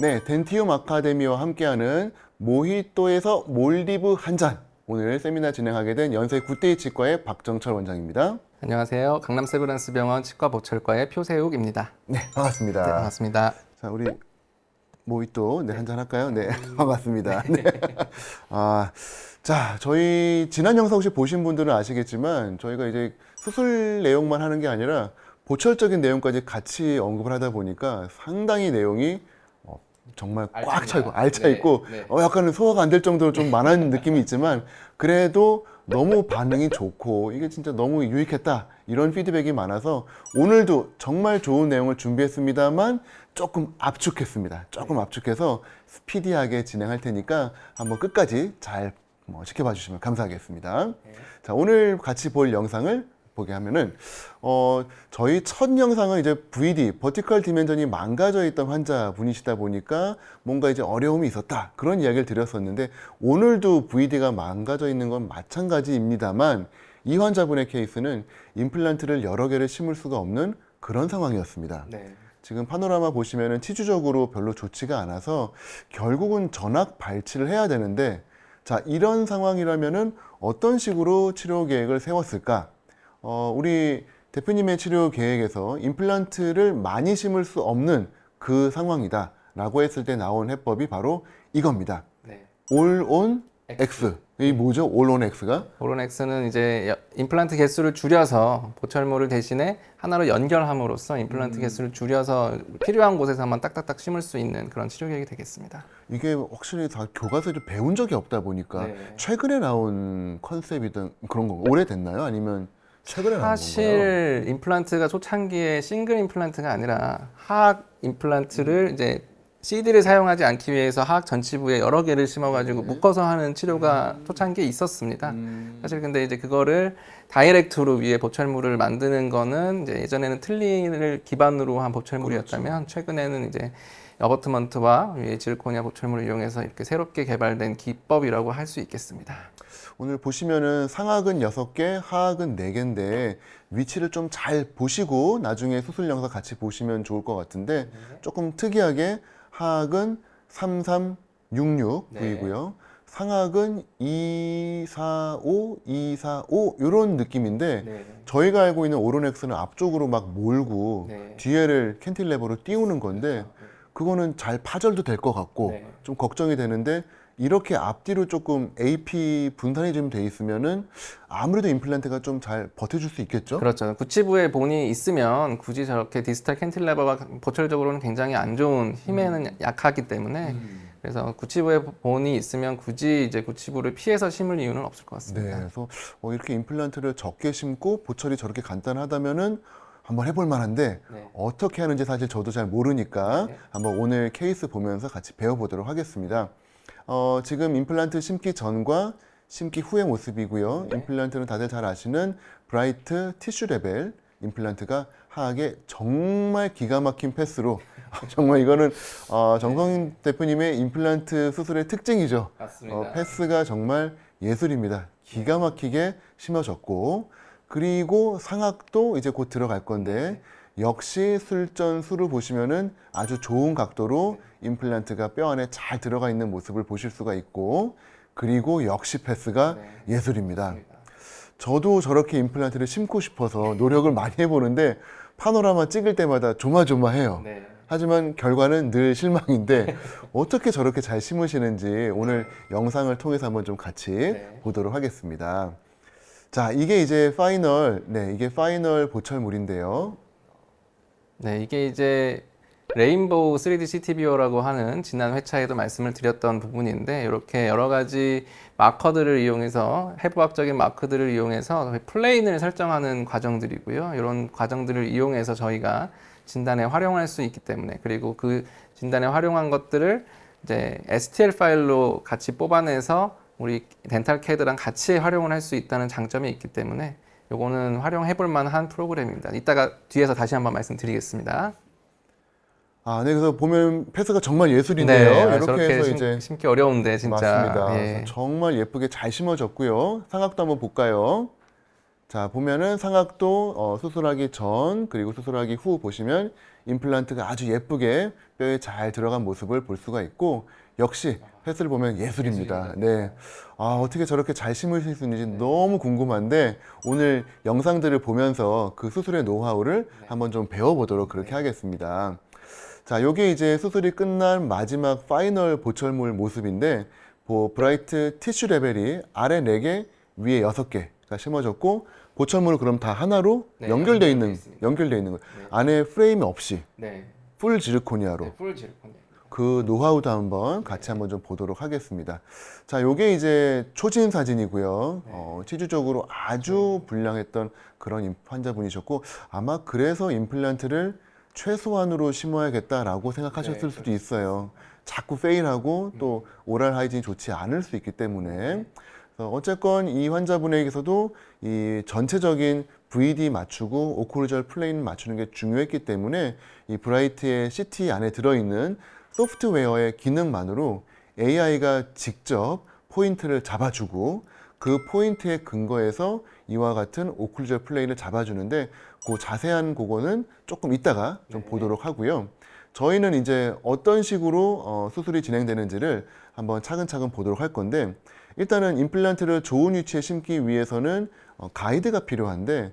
네, 덴티움 아카데미와 함께하는 모히또에서 몰디브 한 잔. 오늘 세미나 진행하게 된 연세 굿데이 치과의 박정철 원장입니다. 안녕하세요. 강남 세브란스 병원 치과 보철과의 표세욱입니다. 네, 네, 반갑습니다. 반갑습니다. 자, 우리 모히또 한 잔 할까요? 네, 반갑습니다. 네. 자, 저희 지난 영상 혹시 보신 분들은 아시겠지만 저희가 이제 수술 내용만 하는 게 아니라 보철적인 내용까지 같이 언급을 하다 보니까 상당히 내용이 정말 꽉 차 있고 알차 있고 약간은 소화가 안 될 정도로 좀 많은 느낌이 있지만 그래도 너무 반응이 좋고 이게 진짜 너무 유익했다 이런 피드백이 많아서 오늘도 정말 좋은 내용을 준비했습니다만 조금 압축했습니다. 조금 압축해서 스피디하게 진행할 테니까 한번 끝까지 잘 지켜봐 주시면 감사하겠습니다. 자, 오늘 같이 볼 영상을 보게 하면은 저희 첫 영상은 이제 VD, 버티컬 디멘전이 망가져 있던 환자분이시다 보니까 뭔가 이제 어려움이 있었다 그런 이야기를 드렸었는데 오늘도 VD가 망가져 있는 건 마찬가지입니다만 이 환자분의 케이스는 임플란트를 여러 개를 심을 수가 없는 그런 상황이었습니다. 네. 지금 파노라마 보시면은 치주적으로 별로 좋지가 않아서 결국은 전악 발치를 해야 되는데 자, 이런 상황이라면은 어떤 식으로 치료 계획을 세웠을까? 우리 대표님의 치료 계획에서 임플란트를 많이 심을 수 없는 그 상황이다 라고 했을 때 나온 해법이 바로 이겁니다. 네. All on X. 이 뭐죠? All on X가? 오로넥스는 이제 임플란트 개수를 줄여서 보철모를 대신에 하나로 연결함으로써 임플란트 개수를 줄여서 필요한 곳에서만 딱딱딱 심을 수 있는 그런 치료 계획이 되겠습니다. 이게 확실히 다 교과서에서 배운 적이 없다 보니까 네. 최근에 나온 컨셉이든 그런 거 오래됐나요? 아니면 최근에 나온 건가요? 사실 임플란트가 초창기에 싱글 임플란트가 아니라 하악 임플란트를 이제 CD를 사용하지 않기 위해서 하악 전치부에 여러 개를 심어가지고 묶어서 하는 치료가 초창기에 있었습니다. 사실 근데 이제 그거를 다이렉트로 위에 보철물을 만드는 거는 이제 예전에는 틀니를 기반으로 한 보철물이었다면 최근에는 이제 어버트먼트와 위에 지르코니아 보철물을 이용해서 이렇게 새롭게 개발된 기법이라고 할 수 있겠습니다. 오늘 보시면은 상악은 6개, 하악은 4개인데 위치를 좀 잘 보시고 나중에 수술 영상 같이 보시면 좋을 것 같은데 조금 특이하게 하악은 3366 부위고요. 상악은 245, 245 이런 느낌인데 저희가 알고 있는 오로넥스는 앞쪽으로 막 몰고 뒤에를 캔틸레버로 띄우는 건데 그거는 잘 파절도 될 것 같고 좀 걱정이 되는데 이렇게 앞뒤로 조금 AP 분산이 좀 돼 있으면은 아무래도 임플란트가 좀 잘 버텨줄 수 있겠죠? 그렇죠. 구치부에 본이 있으면 굳이 저렇게 디스탈 캔틸레버가 보철적으로는 굉장히 안 좋은 힘에는 약하기 때문에 그래서 구치부에 본이 있으면 굳이 이제 구치부를 피해서 심을 이유는 없을 것 같습니다. 네, 그래서 이렇게 임플란트를 적게 심고 보철이 저렇게 간단하다면은 한번 해볼 만한데 어떻게 하는지 사실 저도 잘 모르니까 한번 오늘 케이스 보면서 같이 배워보도록 하겠습니다. 지금 임플란트 심기 전과 심기 후의 모습이고요. 임플란트는 다들 잘 아시는 브라이트 티슈 레벨 임플란트가 하악에 정말 기가 막힌 패스로 정말 이거는 정성인 대표님의 임플란트 수술의 특징이죠. 맞습니다. 패스가 정말 예술입니다. 기가 막히게 심어졌고 그리고 상악도 이제 곧 들어갈 건데 역시 술전수를 보시면은 아주 좋은 각도로 임플란트가 뼈 안에 잘 들어가 있는 모습을 보실 수가 있고 그리고 역시 패스가 예술입니다. 저도 저렇게 임플란트를 심고 싶어서 노력을 많이 해보는데 파노라마 찍을 때마다 조마조마해요. 하지만 결과는 늘 실망인데 어떻게 저렇게 잘 심으시는지 오늘 영상을 통해서 한번 좀 같이 보도록 하겠습니다. 자, 이게 이제 파이널, 이게 파이널 보철물인데요. 네, 이게 이제 레인보우 3D CTVO라고 하는 지난 회차에도 말씀을 드렸던 부분인데 이렇게 여러 가지 마커들을 이용해서 해부학적인 마커들을 이용해서 플레인을 설정하는 과정들이고요. 이런 과정들을 이용해서 저희가 진단에 활용할 수 있기 때문에 그리고 그 진단에 활용한 것들을 이제 STL 파일로 같이 뽑아내서 우리 덴탈 캐드랑 같이 활용을 할 수 있다는 장점이 있기 때문에 요거는 활용해 볼 만한 프로그램입니다. 이따가 뒤에서 다시 한번 말씀드리겠습니다. 네, 그래서 보면 패스가 정말 예술인데요. 이렇게 저렇게 해서 이제 심기 어려운데 진짜. 맞습니다. 그래서 정말 예쁘게 잘 심어졌고요. 상악도 한번 볼까요? 자, 보면은 상악도 수술하기 전 그리고 수술하기 후 보시면 임플란트가 아주 예쁘게 뼈에 잘 들어간 모습을 볼 수가 있고, 역시 횟수를 보면 예술입니다. 네. 아, 어떻게 저렇게 잘 심으실 수 있는지 너무 궁금한데 오늘 영상들을 보면서 그 수술의 노하우를 한번 좀 배워보도록 그렇게 하겠습니다. 자, 요게 이제 수술이 끝난 마지막 파이널 보철물 모습인데, 브라이트 티슈 레벨이 아래 4개, 위에 6개가 심어졌고, 보철물은 그럼 다 하나로 네, 연결되어 있습니다. 있는 거예요. 네. 안에 프레임 없이 네. 풀 지르코니아로. 네, 풀 질콘. 그 노하우도 한번 같이 한번 좀 보도록 하겠습니다. 자, 요게 이제 초진 사진이고요. 치주적으로 아주 불량했던 그런 환자분이셨고, 아마 그래서 임플란트를 최소한으로 심어야겠다라고 생각하셨을 수도 있어요. 자꾸 페일하고 또 오랄 하이진이 좋지 않을 수 있기 때문에. 그래서 어쨌건 이 환자분에게서도 이 전체적인 VD 맞추고 오클루절 플레인 맞추는 게 중요했기 때문에 이 브라이트의 CT 안에 들어있는 소프트웨어의 기능만으로 AI가 직접 포인트를 잡아주고 그 포인트에 근거해서 이와 같은 오클루절 플레인을 잡아주는데, 그 자세한 그거는 조금 이따가 좀 보도록 하고요. 저희는 이제 어떤 식으로 수술이 진행되는지를 한번 차근차근 보도록 할 건데, 일단은 임플란트를 좋은 위치에 심기 위해서는 가이드가 필요한데,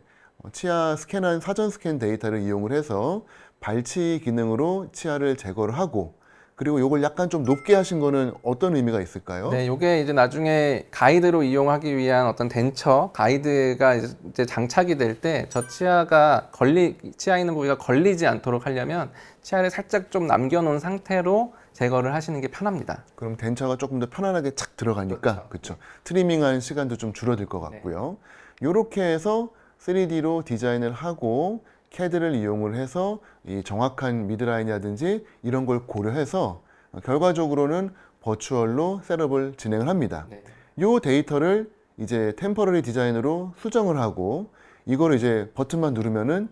치아 스캔한 사전 스캔 데이터를 이용을 해서 발치 기능으로 치아를 제거를 하고, 그리고 이걸 약간 좀 높게 하신 거는 어떤 의미가 있을까요? 네, 요게 이제 나중에 가이드로 이용하기 위한 어떤 덴처 가이드가 이제 장착이 될 때 저 치아에 있는 부위가 걸리지 않도록 하려면 치아를 살짝 좀 남겨놓은 상태로 제거를 하시는 게 편합니다. 그럼 덴처가 조금 더 편안하게 착 들어가니까, 그렇죠. 트리밍하는 시간도 좀 줄어들 것 같고요. 이렇게 해서 3D로 디자인을 하고 CAD를 이용을 해서 이 정확한 미드라인이라든지 이런 걸 고려해서 결과적으로는 버추얼로 셋업을 진행을 합니다. 이 데이터를 이제 템퍼러리 디자인으로 수정을 하고, 이거를 이제 버튼만 누르면은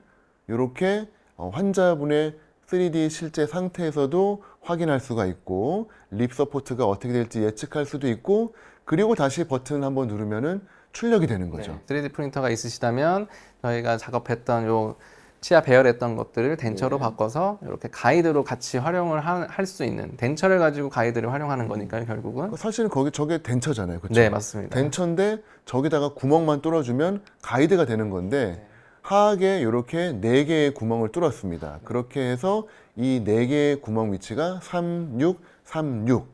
이렇게 환자분의 3D 실제 상태에서도 확인할 수가 있고, 립 서포트가 어떻게 될지 예측할 수도 있고, 그리고 다시 버튼을 한번 누르면은 출력이 되는 거죠. 3D 프린터가 있으시다면 저희가 작업했던 요 치아 배열했던 것들을 덴처로 바꿔서 이렇게 가이드로 같이 활용을 할 수 있는, 덴처를 가지고 가이드를 활용하는 거니까요, 결국은. 사실은 저게 덴처잖아요. 그렇죠? 네, 맞습니다. 덴처인데 저기다가 구멍만 뚫어주면 가이드가 되는 건데, 하악에 이렇게 4개의 구멍을 뚫었습니다. 그렇게 해서 이 4개의 구멍 위치가 3, 6, 3, 6.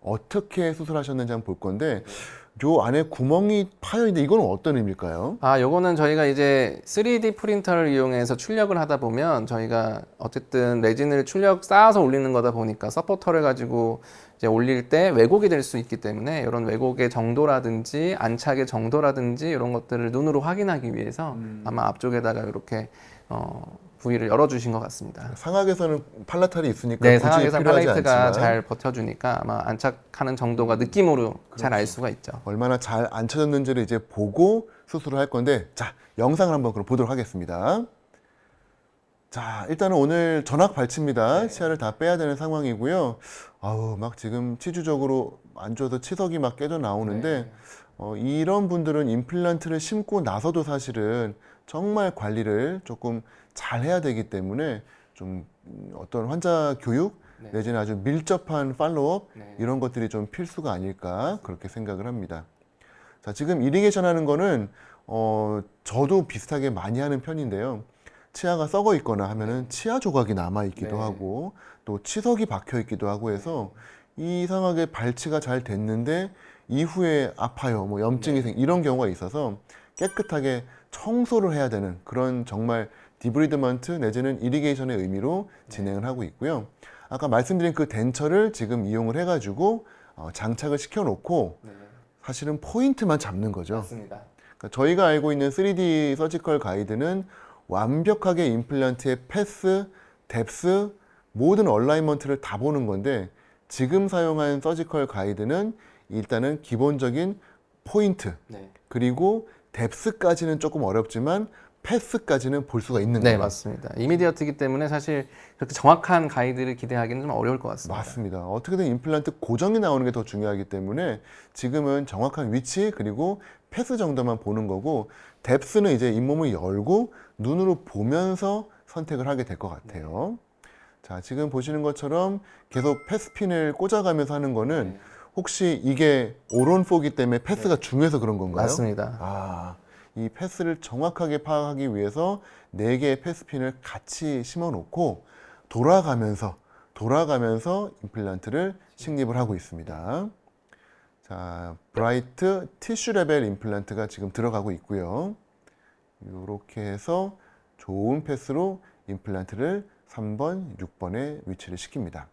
어떻게 수술하셨는지 한번 볼 건데, 요 안에 구멍이 파여 있는데 이건 어떤 의미일까요? 요거는 저희가 이제 3D 프린터를 이용해서 출력을 하다 보면 저희가 어쨌든 레진을 쌓아서 올리는 거다 보니까 서포터를 가지고 이제 올릴 때 왜곡이 될 수 있기 때문에 이런 왜곡의 정도라든지 안착의 정도라든지 이런 것들을 눈으로 확인하기 위해서 아마 앞쪽에다가 이렇게 부위를 열어주신 것 같습니다. 상악에서는 팔라탈이 있으니까 네, 굳이 상악에서 필요하지 팔레이트가 않지만 잘 버텨주니까 아마 안착하는 정도가 느낌으로 잘 알 수가 있죠. 얼마나 잘 앉혀졌는지를 이제 보고 수술을 할 건데, 자, 영상을 한번 그럼 보도록 하겠습니다. 자, 일단은 오늘 전악 발치입니다. 치아를 다 빼야 되는 상황이고요. 아우, 막 지금 치주적으로 안 좋아서 치석이 막 깨져 나오는데, 이런 분들은 임플란트를 심고 나서도 사실은 정말 관리를 조금 잘 해야 되기 때문에 좀 어떤 환자 교육 내지는 아주 밀접한 팔로우업 이런 것들이 좀 필수가 아닐까 그렇게 생각을 합니다. 자, 지금 이리게이션 하는 거는 저도 비슷하게 많이 하는 편인데요. 치아가 썩어 있거나 하면은 치아 조각이 남아 있기도 하고 또 치석이 박혀 있기도 하고 해서 이상하게 발치가 잘 됐는데 이후에 아파요, 뭐 염증이 이런 경우가 있어서 깨끗하게 청소를 해야 되는 그런 정말 디브리드먼트 내지는 이리게이션의 의미로 진행을 하고 있고요. 아까 말씀드린 그 덴처를 지금 이용을 해가지고 장착을 시켜놓고 사실은 포인트만 잡는 거죠. 맞습니다. 그러니까 저희가 알고 있는 3D 서지컬 가이드는 완벽하게 임플란트의 패스, 뎁스, 모든 얼라이먼트를 다 보는 건데, 지금 사용한 서지컬 가이드는 일단은 기본적인 포인트, 그리고 뎁스까지는 조금 어렵지만 패스까지는 볼 수가 있는 네, 거예요. 맞습니다. 이미디어트이기 때문에 사실 그렇게 정확한 가이드를 기대하기는 좀 어려울 것 같습니다. 맞습니다. 어떻게든 임플란트 고정이 나오는 게 더 중요하기 때문에 지금은 정확한 위치 그리고 패스 정도만 보는 거고 뎁스는 이제 잇몸을 열고 눈으로 보면서 선택을 하게 될 것 같아요. 자, 지금 보시는 것처럼 계속 패스핀을 꽂아가면서 하는 거는 혹시 이게 오론포기 때문에 패스가 중요해서 그런 건가요? 맞습니다. 아, 이 패스를 정확하게 파악하기 위해서 4개의 패스핀을 같이 심어 놓고 돌아가면서 임플란트를 식립을 하고 있습니다. 자, 브라이트 티슈 레벨 임플란트가 지금 들어가고 있고요. 이렇게 해서 좋은 패스로 임플란트를 3번, 6번에 위치를 시킵니다.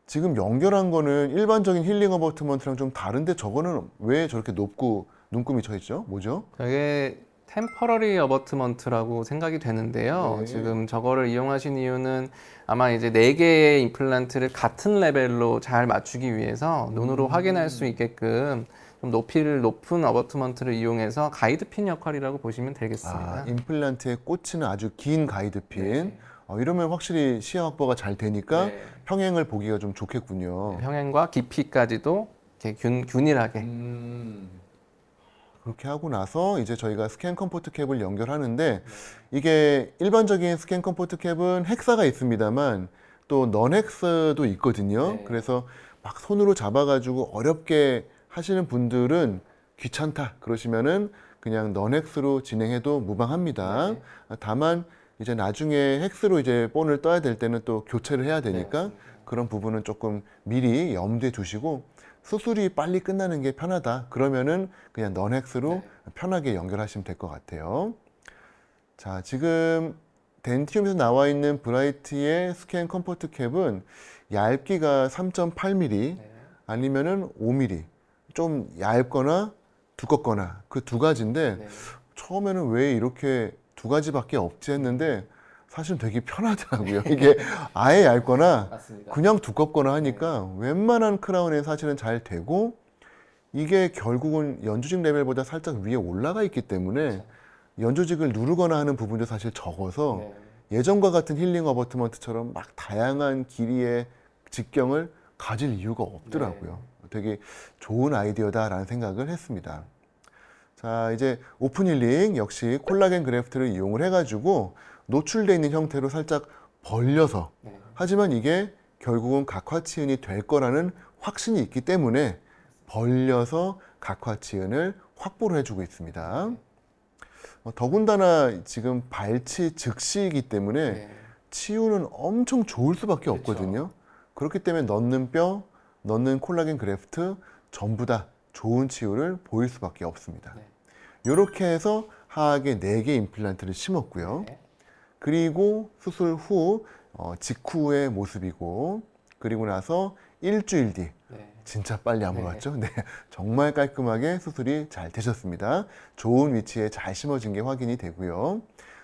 지금 연결한 거는 일반적인 힐링 어버트먼트랑 좀 다른데 저거는 왜 저렇게 높고 눈금이 쳐 있죠? 뭐죠? 저게 템퍼러리 어버트먼트라고 생각이 되는데요. 네. 지금 저거를 이용하신 이유는 아마 이제 4개의 임플란트를 같은 레벨로 잘 맞추기 위해서 눈으로 확인할 수 있게끔 좀 높은 어버트먼트를 이용해서 가이드핀 역할이라고 보시면 되겠습니다. 아, 임플란트에 꽂히는 아주 긴 가이드핀. 네. 이러면 확실히 시야 확보가 잘 되니까 네. 평행을 보기가 좀 좋겠군요. 평행과 깊이까지도 이렇게 균일하게. 그렇게 하고 나서 이제 저희가 스캔 컴포트 캡을 연결하는데 이게 일반적인 스캔 컴포트 캡은 헥사가 있습니다만 또 넌 헥스도 있거든요. 네. 그래서 막 손으로 잡아가지고 어렵게 하시는 분들은 귀찮다 그러시면은 그냥 넌 헥스로 진행해도 무방합니다. 네. 다만 이제 나중에 헥스로 이제 본을 떠야 될 때는 또 교체를 해야 되니까 그런 부분은 조금 미리 염두에 두시고 수술이 빨리 끝나는 게 편하다 그러면은 그냥 넌 헥스로 편하게 연결하시면 될 것 같아요. 자, 지금 덴티움에서 나와 있는 브라이트의 스캔 컴포트 캡은 얇기가 3.8mm 아니면은 5mm 좀 얇거나 두껍거나 그 두 가지인데 처음에는 왜 이렇게 두 가지밖에 없지 했는데 사실 되게 편하더라고요. 이게 아예 얇거나 맞습니다. 그냥 두껍거나 하니까 웬만한 크라운에 사실은 잘 되고 이게 결국은 연조직 레벨보다 살짝 위에 올라가 있기 때문에 연조직을 누르거나 하는 부분도 사실 적어서 예전과 같은 힐링 어버트먼트처럼 막 다양한 길이의 직경을 가질 이유가 없더라고요. 되게 좋은 아이디어다라는 생각을 했습니다. 자, 이제 오픈 힐링 역시 콜라겐 그래프트를 이용을 해가지고 노출되어 있는 형태로 살짝 벌려서 하지만 이게 결국은 각화치은이 될 거라는 확신이 있기 때문에 벌려서 각화치은을 확보를 해주고 있습니다. 더군다나 지금 발치 즉시이기 때문에 치유는 엄청 좋을 수밖에 없거든요. 그렇기 때문에 넣는 뼈, 넣는 콜라겐 그래프트 전부 다 좋은 치유를 보일 수밖에 없습니다. 이렇게 해서 하악에 4개 임플란트를 심었고요. 그리고 수술 후 직후의 모습이고 그리고 나서 일주일 뒤 진짜 빨리 아물었죠. 네, 정말 깔끔하게 수술이 잘 되셨습니다. 좋은 위치에 잘 심어진 게 확인이 되고요.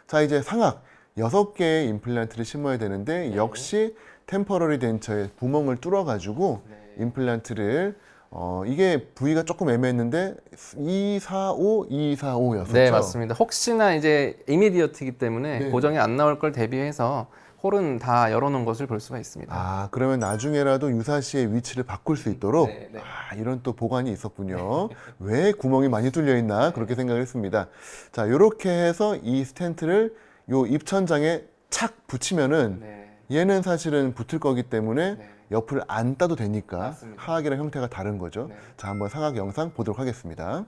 자, 이제 상악 6개의 임플란트를 심어야 되는데 역시 템퍼러리 덴처에 구멍을 뚫어가지고 임플란트를 이게 부위가 조금 애매했는데 245였었죠. 네, 맞습니다. 혹시나 이제 이미디어트이기 때문에 고정이 안 나올 걸 대비해서 홀은 다 열어놓은 것을 볼 수가 있습니다. 아, 그러면 나중에라도 유사시의 위치를 바꿀 수 있도록 이런 또 보관이 있었군요. 왜 구멍이 많이 뚫려 있나 그렇게 생각을 했습니다. 자, 이렇게 해서 이 스텐트를 요 입천장에 착 붙이면은 얘는 사실은 붙을 거기 때문에 옆을 안 따도 되니까 하악이랑 형태가 다른 거죠. 자, 한번 상악 영상 보도록 하겠습니다.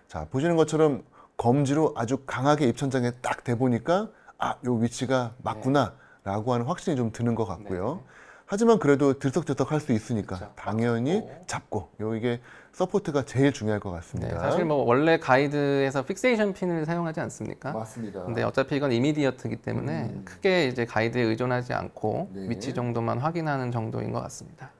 자, 보시는 것처럼 검지로 아주 강하게 입천장에 딱 대보니까 아, 요 위치가 맞구나 라고 하는 확신이 좀 드는 것 같고요. 하지만 그래도 들썩들썩 할 수 있으니까 당연히 잡고 이게 서포트가 제일 중요할 것 같습니다. 사실 뭐 원래 가이드에서 픽세이션 핀을 사용하지 않습니까? 맞습니다. 근데 어차피 이건 이미디어트이기 때문에 크게 이제 가이드에 의존하지 않고 위치 정도만 확인하는 정도인 것 같습니다.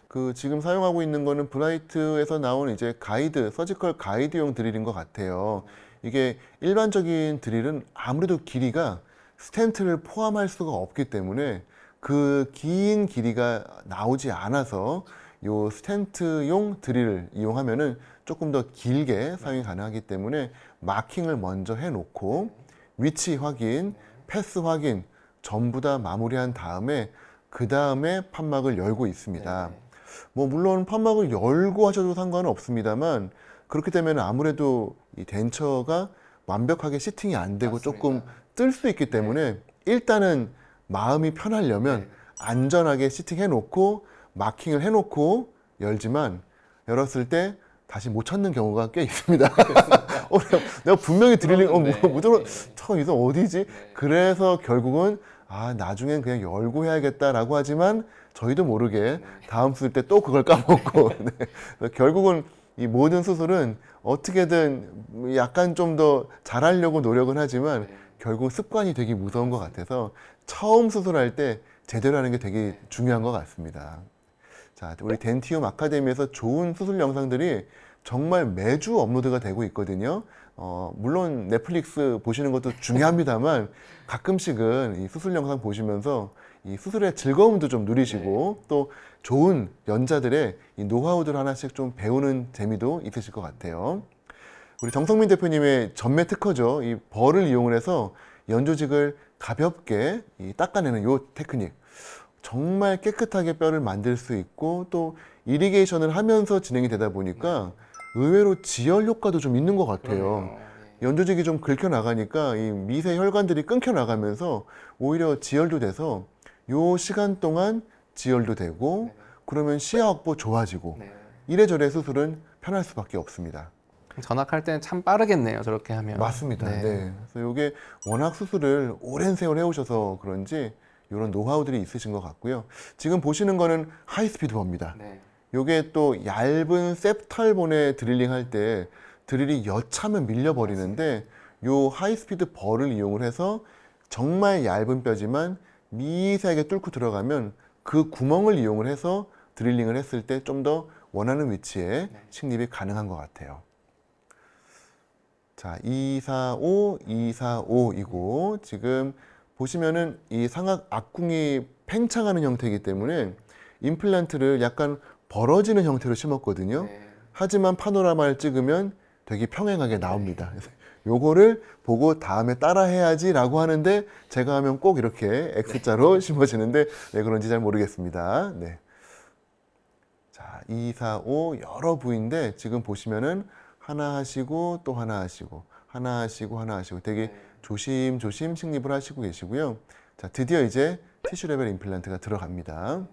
그 지금 사용하고 있는 거는 브라이트에서 나온 이제 가이드, 서지컬 가이드용 드릴인 것 같아요. 이게 일반적인 드릴은 아무래도 길이가 스텐트를 포함할 수가 없기 때문에 그 긴 길이가 나오지 않아서 요 스텐트용 드릴을 이용하면은 조금 더 길게 사용이 가능하기 때문에 마킹을 먼저 해놓고 위치 확인, 패스 확인 전부 다 마무리한 다음에 그 다음에 판막을 열고 있습니다. 뭐 물론 판막을 열고 하셔도 상관은 없습니다만 그렇게 되면 아무래도 이 덴처가 완벽하게 시팅이 안 되고 맞습니다. 조금 뜰 수 있기 때문에 일단은 마음이 편하려면 안전하게 시팅해 놓고 마킹을 해 놓고 열지만 열었을 때 다시 못 찾는 경우가 꽤 있습니다. 내가 분명히 드릴링, 무조건 이거 어디지? 그래서 결국은 나중엔 그냥 열고 해야겠다라고 하지만 저희도 모르게 다음 쓸 때 또 그걸 까먹고 네. 결국은 이 모든 수술은 어떻게든 약간 좀 더 잘하려고 노력은 하지만 결국 습관이 되게 무서운 것 같아서 처음 수술할 때 제대로 하는 게 되게 중요한 것 같습니다. 자, 우리 덴티움 아카데미에서 좋은 수술 영상들이 정말 매주 업로드가 되고 있거든요. 물론 넷플릭스 보시는 것도 중요합니다만 가끔씩은 이 수술 영상 보시면서 이 수술의 즐거움도 좀 누리시고 또 좋은 연자들의 이 노하우들 하나씩 좀 배우는 재미도 있으실 것 같아요. 우리 정성민 대표님의 전매 특허죠. 이 벌을 이용을 해서 연조직을 가볍게 닦아내는 요 테크닉. 정말 깨끗하게 뼈를 만들 수 있고 또 이리게이션을 하면서 진행이 되다 보니까 의외로 지혈 효과도 좀 있는 것 같아요. 연조직이 좀 긁혀 나가니까 이 미세 혈관들이 끊겨 나가면서 오히려 지혈도 돼서 요 시간 동안 지혈도 되고 그러면 시야 확보 좋아지고 이래저래 수술은 편할 수밖에 없습니다. 전학할 때는 참 빠르겠네요. 저렇게 하면. 맞습니다. 네. 그래서 이게 워낙 수술을 오랜 세월 해오셔서 그런지 이런 노하우들이 있으신 것 같고요. 지금 보시는 거는 하이스피드 버입니다. 이게 또 얇은 셉탈본에 드릴링 할 때 드릴이 여차면 밀려버리는데 요 하이스피드 벌을 이용을 해서 정말 얇은 뼈지만 미세하게 뚫고 들어가면 그 구멍을 이용을 해서 드릴링을 했을 때 좀 더 원하는 위치에 식립이 가능한 것 같아요. 자, 245, 245이고 지금 보시면은 이 상악 앞궁이 팽창하는 형태이기 때문에 임플란트를 약간 벌어지는 형태로 심었거든요. 하지만 파노라마를 찍으면 되게 평행하게 나옵니다. 그래서 요거를 보고 다음에 따라 해야지 라고 하는데 제가 하면 꼭 이렇게 X자로 심어지는데 왜 그런지 잘 모르겠습니다. 네. 자, 245 여러 부위인데 지금 보시면은 하나 하시고 또 하나 하시고 하나 하시고 하나 하시고 되게 조심조심 식립을 하시고 계시고요. 자, 드디어 이제 티슈 레벨 임플란트가 들어갑니다.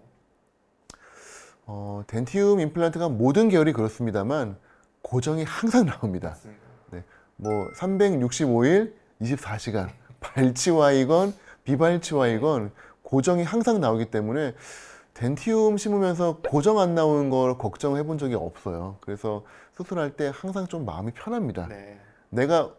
덴티움 임플란트가 모든 계열이 그렇습니다만 고정이 항상 나옵니다. 네, 뭐 365일 24시간 발치와이건 비발치와이건 고정이 항상 나오기 때문에 덴티움 심으면서 고정 안 나오는 걸 걱정해 본 적이 없어요. 그래서 수술할 때 항상 좀 마음이 편합니다. 내가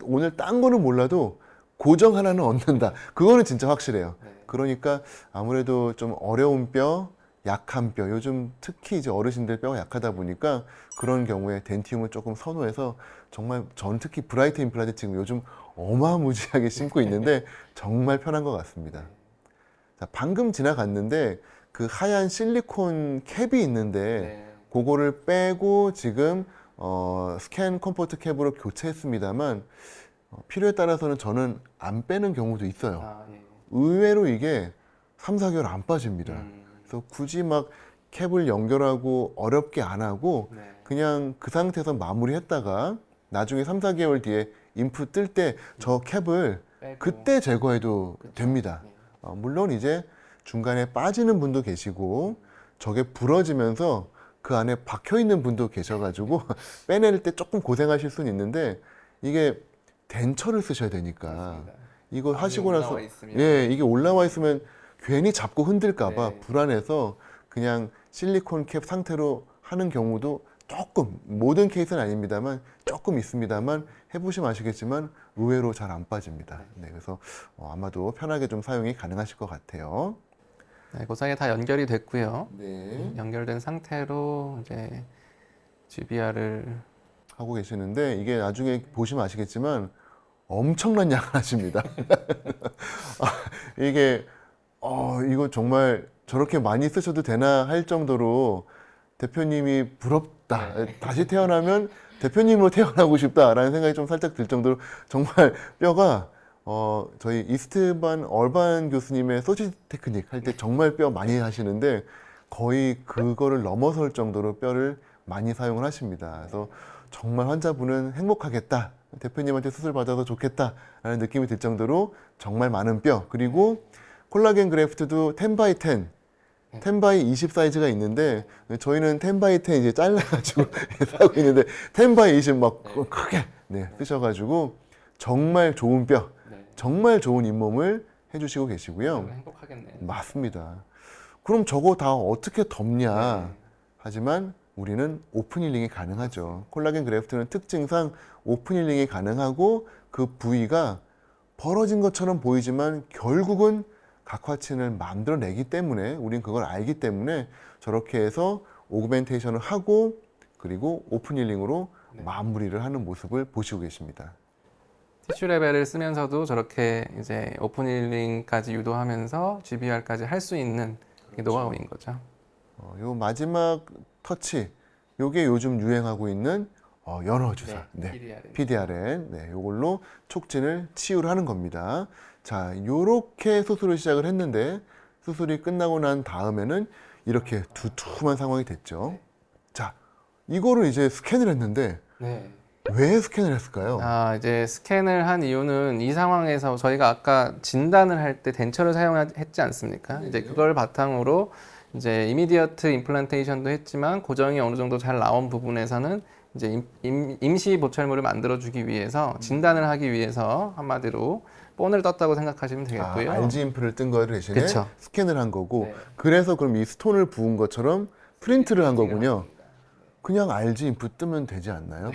오늘 딴 거는 몰라도 고정 하나는 얻는다. 그거는 진짜 확실해요. 그러니까 아무래도 좀 어려운 뼈, 약한 뼈, 요즘 특히 이제 어르신들 뼈가 약하다 보니까 그런 경우에 덴티움을 조금 선호해서 정말 전 특히 브라이트 임플란트 지금 요즘 어마무지하게 심고 있는데 정말 편한 것 같습니다. 자, 방금 지나갔는데 그 하얀 실리콘 캡이 있는데 그거를 빼고 지금 스캔 컴포트 캡으로 교체했습니다.만 필요에 따라서는 저는 안 빼는 경우도 있어요. 의외로 이게 3, 4개월 안 빠집니다. 그래서 굳이 막 캡을 연결하고 어렵게 안 하고 그냥 그 상태에서 마무리했다가 나중에 3, 4개월 뒤에 인풋 뜰 때 저 캡을 그때 제거해도 됩니다. 물론 이제 중간에 빠지는 분도 계시고 저게 부러지면서 그 안에 박혀 있는 분도 계셔가지고 빼낼 때 조금 고생하실 수는 있는데 이게 덴처를 쓰셔야 되니까 이거 하시고 나서 이게 올라와 있으면 괜히 잡고 흔들까봐 불안해서 그냥 실리콘 캡 상태로 하는 경우도 조금, 모든 케이스는 아닙니다만 조금 있습니다만 해보시면 아시겠지만 의외로 잘 안 빠집니다. 네, 그래서 아마도 편하게 좀 사용이 가능하실 것 같아요. 네, 고상에 다 연결이 됐고요. 네. 연결된 상태로 이제 GBR을 하고 계시는데 이게 나중에 보시면 아시겠지만 엄청난 양을 하십니다. 이게 이거 정말 저렇게 많이 쓰셔도 되나 할 정도로 대표님이 부럽다. 다시 태어나면 대표님으로 태어나고 싶다라는 생각이 좀 살짝 들 정도로 정말 뼈가 저희 이스트반 얼반 교수님의 소지 테크닉 할 때 정말 뼈 많이 하시는데 거의 그거를 넘어설 정도로 뼈를 많이 사용을 하십니다. 그래서 정말 환자분은 행복하겠다. 대표님한테 수술 받아서 좋겠다라는 느낌이 들 정도로 정말 많은 뼈. 그리고 콜라겐 그래프트도 10x10, 10x20 사이즈가 있는데 저희는 10x10 이제 잘라가지고 사고 있는데 10x20 막 크게 쓰셔가지고 정말 좋은 뼈, 정말 좋은 잇몸을 해주시고 계시고요. 행복하겠네요. 맞습니다. 그럼 저거 다 어떻게 덮냐? 하지만 우리는 오픈 힐링이 가능하죠. 콜라겐 그래프트는 특징상 오픈 힐링이 가능하고 그 부위가 벌어진 것처럼 보이지만 결국은 각화층을 만들어내기 때문에 우린 그걸 알기 때문에 저렇게 해서 오그멘테이션을 하고 그리고 오픈 힐링으로 마무리를 하는 모습을 보시고 계십니다. 티슈 레벨을 쓰면서도 저렇게 이제 오픈 힐링까지 유도하면서 GBR까지 할 수 있는 노하우인 거죠. 요 마지막 터치, 요게 요즘 유행하고 있는 연어 주사, PDRN, 요걸로 촉진을 치유를 하는 겁니다. 자, 요렇게 수술을 시작을 했는데 수술이 끝나고 난 다음에는 이렇게 두툼한 상황이 됐죠. 자, 이거를 이제 스캔을 했는데 왜 스캔을 했을까요? 이제 스캔을 한 이유는 이 상황에서 저희가 아까 진단을 할 때 덴처를 사용했지 않습니까? 이제 그걸 바탕으로 이제 이미디어트 임플란테이션도 했지만 고정이 어느 정도 잘 나온 부분에서는 이제 임시 보철물을 만들어주기 위해서 진단을 하기 위해서 한마디로 본을 떴다고 생각하시면 되겠고요. RG 임플을 뜬 거를 대신에 그쵸. 스캔을 한 거고 그래서 그럼 이 스톤을 부은 것처럼 프린트를 한 거군요. 그냥 RG 임플 뜨면 되지 않나요?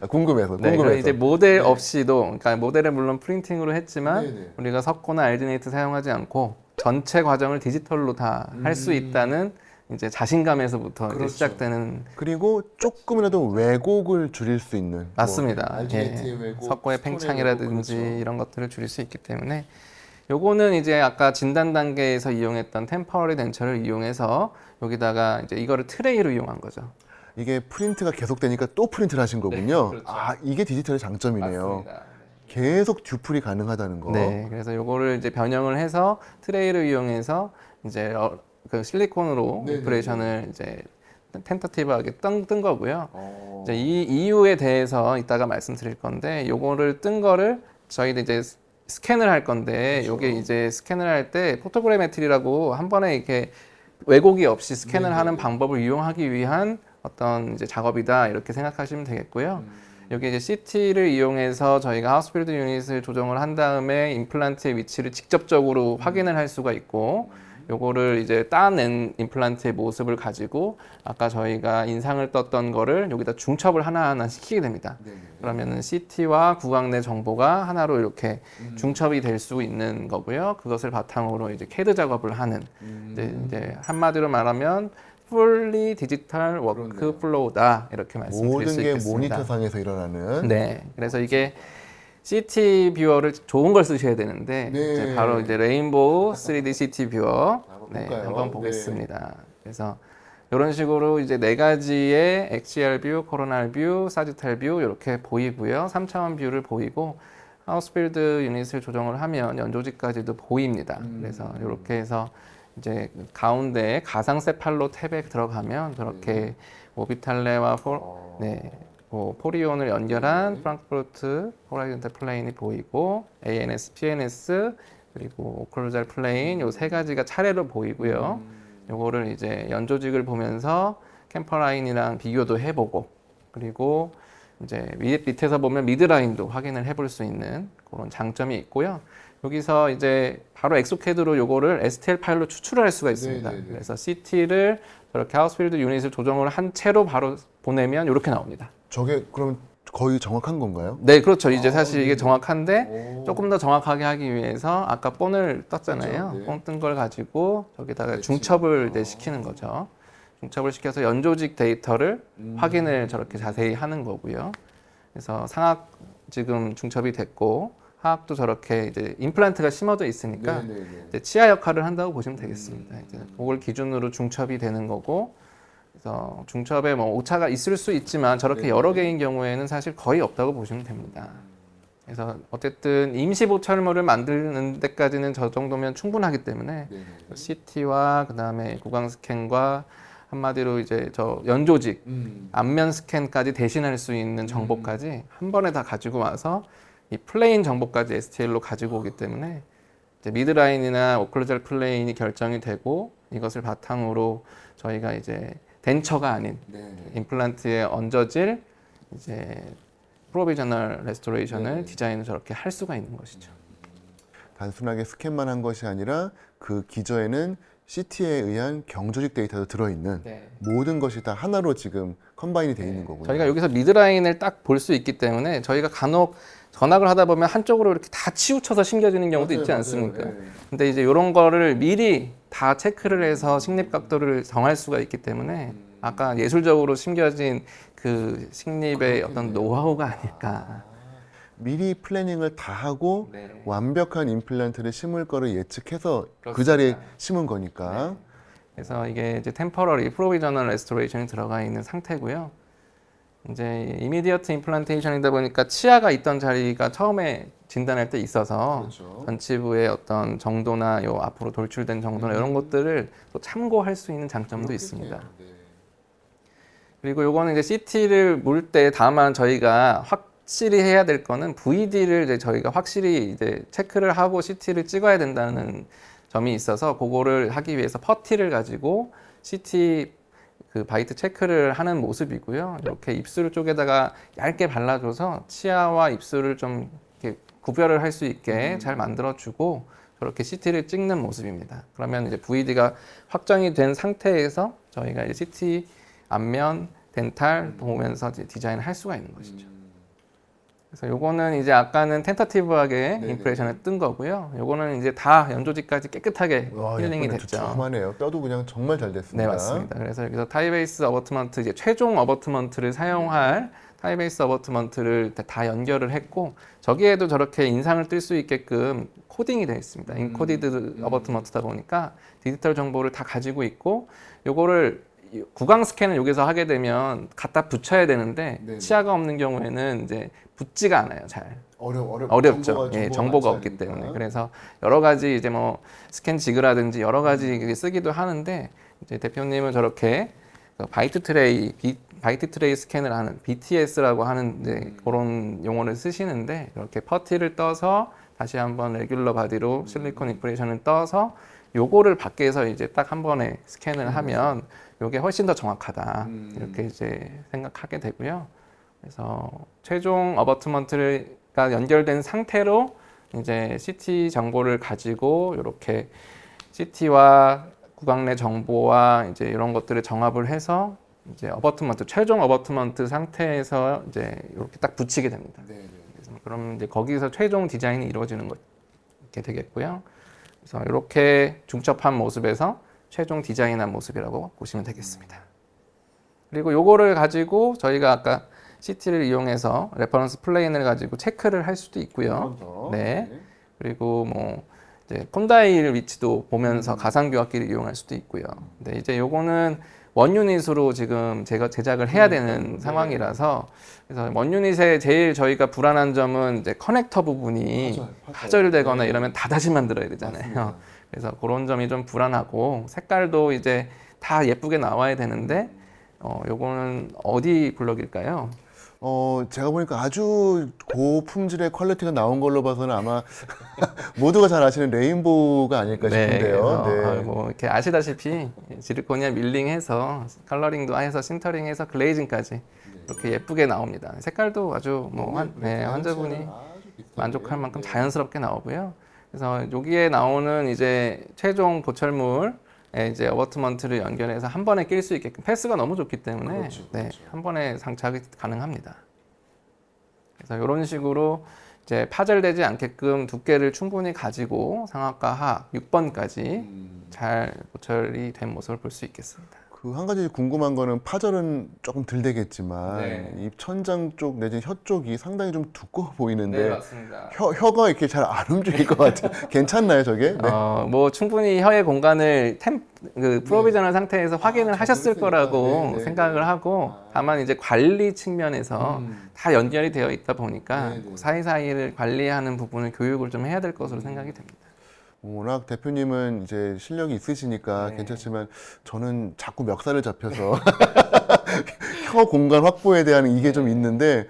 궁금해서. 그럼 이제 모델 없이도, 그러니까 모델을 물론 프린팅으로 했지만 우리가 석고나 알지네이트 사용하지 않고 전체 과정을 디지털로 다 할 수 있다는 이제 자신감에서부터 이제 시작되는. 그리고 조금이라도 왜곡을 줄일 수 있는. 맞습니다. RG네이트의 왜곡, 석고의 스톤의 팽창이라든지 왜곡, 그렇죠. 이런 것들을 줄일 수 있기 때문에 요거는 이제 아까 진단 단계에서 이용했던 템퍼러리 덴처를 이용해서 여기다가 이제 이거를 트레이로 이용한 거죠. 이게 프린트가 계속되니까 또 프린트를 하신 거군요. 그렇죠. 이게 디지털의 장점이네요. 맞습니다. 계속 듀플이 가능하다는 거. 그래서 요거를 이제 변형을 해서 트레이를 이용해서 이제 그 실리콘으로 오퍼레이션을 이제 텐터티브하게 뜬 거고요. 이제 이 이유에 대해서 이따가 말씀드릴 건데 요거를 뜬 거를 저희도 이제 스캔을 할 건데 요게 이제 스캔을 할 때 포토그래메트리라고 한 번에 이렇게 왜곡이 없이 스캔을 하는 방법을 이용하기 위한 어떤 이제 작업이다 이렇게 생각하시면 되겠고요. 여기 이제 CT를 이용해서 저희가 하우스필드 유닛을 조정을 한 다음에 임플란트의 위치를 직접적으로 확인을 할 수가 있고 요거를 이제 따낸 임플란트의 모습을 가지고 아까 저희가 인상을 떴던 거를 여기다 중첩을 하나하나 시키게 됩니다. 그러면은 CT와 구강 내 정보가 하나로 이렇게 중첩이 될 수 있는 거고요. 그것을 바탕으로 이제 CAD 작업을 하는 이제 한마디로 말하면 fully 디지털 워크 플로우다 이렇게 말씀드릴 모든 수 게 있겠습니다. 모니터상에서 일어나는. 그래서 이게 CT 뷰어를 좋은 걸 쓰셔야 되는데 이제 바로 이제 레인보우 3D CT 뷰어 한번 보겠습니다. 그래서 이런 식으로 이제 네 가지의 XR 뷰, 코로날 뷰, 사지탈 뷰 이렇게 보이고요. 3차원 뷰를 보이고 하우스필드 유닛을 조정을 하면 연조직까지도 보입니다. 그래서 이렇게 해서 이제 가운데 가상 세팔로 탭에 들어가면 저렇게 오비탈레와 포리온을 연결한 프랑크푸르트 호라이즌탈 플레인이 보이고 ANS, PNS 그리고 오클루잘 플레인 요 세 가지가 차례로 보이고요. 요거를 이제 연조직을 보면서 캠퍼 라인이랑 비교도 해보고 그리고 이제 밑에서 보면 미드라인도 확인을 해볼 수 있는 그런 장점이 있고요. 여기서 이제 바로 엑소캐드로 요거를 STL 파일로 추출을 할 수가 있습니다. 그래서 CT를 저렇게 하우스필드 유닛을 조정을 한 채로 바로 보내면 이렇게 나옵니다. 저게 그럼 거의 정확한 건가요? 네, 그렇죠. 이제 사실 이게 정확한데 조금 더 정확하게 하기 위해서 아까 본을 떴잖아요. 본 뜬 걸 가지고 저기다가 중첩을 이제 시키는 거죠. 중첩을 시켜서 연조직 데이터를 확인을 저렇게 자세히 하는 거고요. 그래서 상악 지금 중첩이 됐고 하악도 저렇게 이제 임플란트가 심어져 있으니까 이제 치아 역할을 한다고 보시면 되겠습니다. 이제 그걸 기준으로 중첩이 되는 거고 그래서 중첩에 뭐 오차가 있을 수 있지만 저렇게 여러 개인 경우에는 사실 거의 없다고 보시면 됩니다. 그래서 어쨌든 임시 보철물을 만드는 데까지는 저 정도면 충분하기 때문에 CT와 그다음에 구강 스캔과 한마디로 이제 저 연조직 안면 스캔까지 대신할 수 있는 정보까지 한 번에 다 가지고 와서 이 플레인 정보까지 STL로 가지고 오기 때문에 이제 미드라인이나 오클루잘 플레인이 결정이 되고 이것을 바탕으로 저희가 이제 덴처가 아닌 임플란트에 얹어질 이제 프로비저널 레스토레이션을 디자인을 저렇게 할 수가 있는 것이죠. 단순하게 스캔만 한 것이 아니라 그 기저에는 CT에 의한 경조직 데이터도 들어있는 모든 것이 다 하나로 지금 컴바인이 되어 있는 거군요. 저희가 여기서 미드라인을 딱 볼 수 있기 때문에 저희가 간혹 전학을 하다 보면 한쪽으로 이렇게 다 치우쳐서 심겨지는 경우도 있지 않습니까? 근데 이제 이런 거를 미리 다 체크를 해서 식립 각도를 정할 수가 있기 때문에 아까 예술적으로 심겨진 그 식립의 어떤 노하우가 아닐까. 미리 플래닝을 다 하고 완벽한 임플란트를 심을 거를 예측해서 그 그렇습니다. 자리에 심은 거니까. 그래서 이게 이제 템퍼러리 프로비저널 레스토레이션이 들어가 있는 상태고요. 이제 이미디어트 임플란테이션이다 보니까 치아가 있던 자리가 처음에 진단할 때 있어서 전치부의 어떤 정도나 요 앞으로 돌출된 정도나 이런 것들을 또 참고할 수 있는 장점도 있습니다. 그리고 요거는 이제 CT를 물 때 다만 저희가 확실히 해야 될 거는 VD를 이제 저희가 확실히 이제 체크를 하고 CT를 찍어야 된다는 점이 있어서 그거를 하기 위해서 퍼티를 가지고 CT 그 바이트 체크를 하는 모습이고요. 이렇게 입술 쪽에다가 얇게 발라줘서 치아와 입술을 좀 이렇게 구별을 할 수 있게 잘 만들어주고 저렇게 CT를 찍는 모습입니다. 그러면 이제 VD가 확정이 된 상태에서 저희가 이제 CT 안면, 덴탈 보면서 이제 디자인을 할 수가 있는 것이죠. 그래서 요거는 이제 아까는 텐터티브하게 임프레션을 뜬 거고요. 요거는 이제 다 연조직까지 깨끗하게 힐링이 됐죠. 두툼하네요. 뼈도 그냥 정말 잘 됐습니다. 네, 맞습니다. 그래서 여기서 타이베이스 어버트먼트 이제 최종 어버트먼트를 사용할 타이베이스 어버트먼트를 다 연결을 했고 저기에도 저렇게 인상을 뜰 수 있게끔 코딩이 되어 있습니다. 인코디드 어버트먼트다 보니까 디지털 정보를 다 가지고 있고 요거를 구강 스캔을 여기서 하게 되면 갖다 붙여야 되는데 치아가 없는 경우에는 이제 붙지가 않아요. 잘 어렵죠. 정보가 없기 때문에. 그래서 여러 가지 이제 뭐 스캔 지그라든지 여러 가지 쓰기도 하는데 이제 대표님은 저렇게 바이트 트레이 스캔을 하는 BTS라고 하는 이제 그런 용어를 쓰시는데 이렇게 퍼티를 떠서 다시 한번 레귤러 바디로 실리콘 임프레션을 떠서 요거를 밖에서 이제 딱 한 번에 스캔을 하면 요게 훨씬 더 정확하다 이렇게 이제 생각하게 되고요. 그래서 최종 어버트먼트가 연결된 상태로 이제 CT 정보를 가지고 이렇게 CT와 구강 내 정보와 이제 이런 것들을 정합을 해서 이제 어버트먼트 최종 어버트먼트 상태에서 이제 이렇게 딱 붙이게 됩니다. 그래서 그럼 이제 거기서 최종 디자인이 이루어지는 것 이렇게 되겠고요. 그래서 이렇게 중첩한 모습에서 최종 디자인한 모습이라고 보시면 되겠습니다. 그리고 요거를 가지고 저희가 아까 CT를 이용해서 레퍼런스 플레인을 가지고 체크를 할 수도 있고요. 네. 그리고 뭐 이제 콘다일 위치도 보면서 가상 교합기를 이용할 수도 있고요. 근데 이제 요거는 원 유닛으로 지금 제가 제작을 해야 되는 상황이라서 그래서 원 유닛에 제일 저희가 불안한 점은 이제 커넥터 부분이 파절되거나 이러면 다 다시 만들어야 되잖아요. 맞습니다. 그래서 그런 점이 좀 불안하고 색깔도 이제 다 예쁘게 나와야 되는데 요거는 어디 블럭일까요? 제가 보니까 아주 고품질의 퀄리티가 나온 걸로 봐서는 아마 모두가 잘 아시는 레인보우가 아닐까 싶은데요. 그래서 뭐 이렇게 아시다시피 지르코니아 밀링해서 컬러링도 해서 신터링해서 글레이징까지 이렇게 예쁘게 나옵니다. 색깔도 아주 뭐 환자분이 만족할 만큼 자연스럽게 나오고요. 그래서 여기에 나오는 이제 최종 보철물 이제 어버트먼트를 연결해서 한 번에 낄 수 있게끔 패스가 너무 좋기 때문에 한 번에 장착이 가능합니다. 그래서 이런 식으로 이제 파절되지 않게끔 두께를 충분히 가지고 상악과 하악 6번까지 잘 보철이 된 모습을 볼 수 있겠습니다. 그 한 가지 궁금한 거는 파절은 조금 덜 되겠지만 네. 입 천장 쪽 내지는 혀 쪽이 상당히 좀 두꺼워 보이는데 맞습니다. 혀가 이렇게 잘 안 움직일 것 같아요. 괜찮나요, 저게? 네. 뭐 충분히 혀의 공간을 그 프로비저널 상태에서 확인을 하셨을 적응했으니까. 거라고 네, 네, 생각을 네. 하고 다만 이제 관리 측면에서 다 연결이 되어 있다 보니까 네, 네. 그 사이사이를 관리하는 부분을 교육을 좀 해야 될 것으로 생각이 됩니다. 워낙 대표님은 이제 실력이 있으시니까 네. 괜찮지만 저는 자꾸 멱살을 잡혀서 혀 공간 확보에 대한 이게 좀 있는데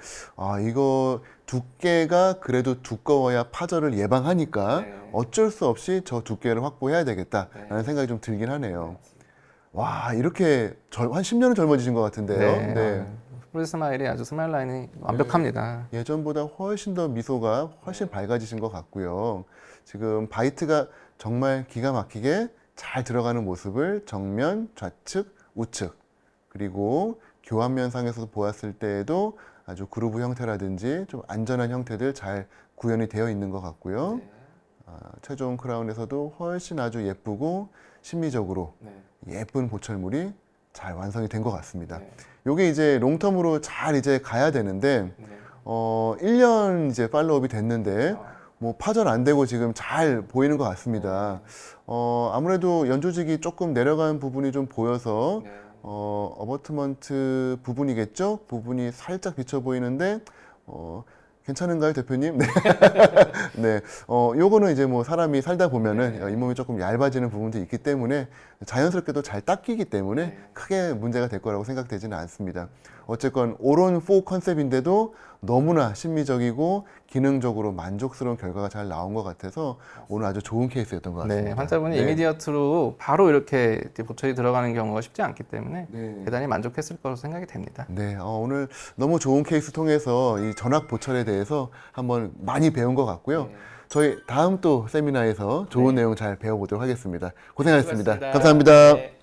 이거 두께가 그래도 두꺼워야 파절을 예방하니까 네. 어쩔 수 없이 저 두께를 확보해야 되겠다라는 네. 생각이 좀 들긴 하네요. 와, 이렇게 한 10년은 젊어지신 것 같은데요. 네. 프리 스마일이 아주 스마일 라인이 완벽합니다. 예전보다 훨씬 더 미소가 훨씬 밝아지신 것 같고요. 지금 바이트가 정말 기가 막히게 잘 들어가는 모습을 정면, 좌측, 우측 그리고 교환면상에서도 보았을 때에도 아주 그루브 형태라든지 좀 안전한 형태들 잘 구현이 되어 있는 것 같고요. 최종 크라운에서도 훨씬 아주 예쁘고 심미적으로 예쁜 보철물이 잘 완성이 된 것 같습니다. 요게 이제 롱텀으로 잘 이제 가야 되는데 1년 이제 팔로업이 됐는데 뭐 파절 안 되고 지금 잘 보이는 것 같습니다. 아무래도 연조직이 조금 내려간 부분이 좀 보여서 어버트먼트 부분이겠죠? 부분이 살짝 비쳐 보이는데 괜찮은가요, 대표님? 네. 네. 요거는 이제 뭐 사람이 살다 보면은 잇몸이 조금 얇아지는 부분도 있기 때문에 자연스럽게도 잘 닦이기 때문에 크게 문제가 될 거라고 생각되지는 않습니다. 어쨌건 오론 4 컨셉인데도 너무나 심미적이고 기능적으로 만족스러운 결과가 잘 나온 것 같아서 오늘 아주 좋은 케이스였던 것 같습니다. 네, 환자분이 네. 이미디어트로 바로 이렇게 보철이 들어가는 경우가 쉽지 않기 때문에 네. 대단히 만족했을 거로 생각이 됩니다. 네, 오늘 너무 좋은 케이스 통해서 이 전악 보철에 대해서 한번 많이 배운 것 같고요. 저희 다음 또 세미나에서 좋은 내용 잘 배워보도록 하겠습니다. 고생하셨습니다. 수고하셨습니다. 감사합니다. 네.